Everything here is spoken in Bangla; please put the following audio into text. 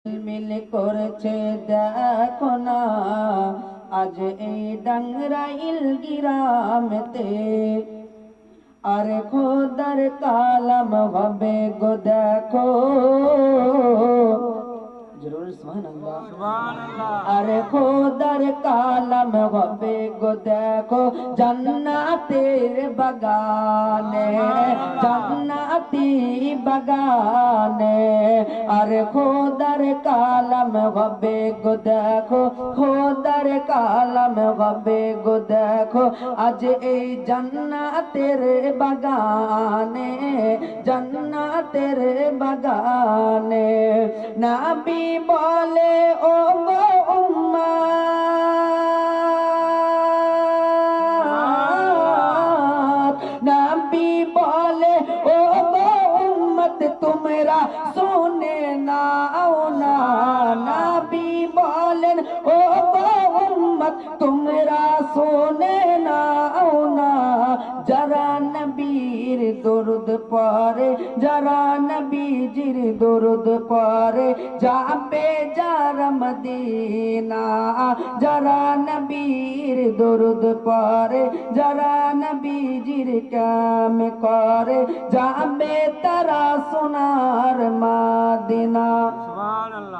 মিল করেছে দেখো না আজ এই ডাংরাইল গিরামেতে। আরে খোদার কালাম হবে গো দেখো, জরুর সুবহানাল্লাহ সুবহানাল্লাহ। আরে খোদার কালাম হবে গো দেখো জান্নাতের বাগানে, জান্নাতি বাগানে। আরে খোদার কালাম হবে গো দেখো, খোদার কালাম হবে গো দেখো আজ এই জান্নাতের বাগানে, জান্নাতের বাগানে। নবী বলে ও গো উম্মত, নবী বলে ও গো উম্মত তোমরা শুনে নাও না। নবী বলেন ও গো উম্মত তোমরা শুনে নাও না। যারা নবীর দরুদ পড়ে, যারা নবীজির দরুদ পড়ে যাবে যারা মদিনা। যারা নবীর দরুদ পড়ে, যারা নবীজির কাম করে যাবে তারা সোনার মদিনা। সুবহানাল্লাহ।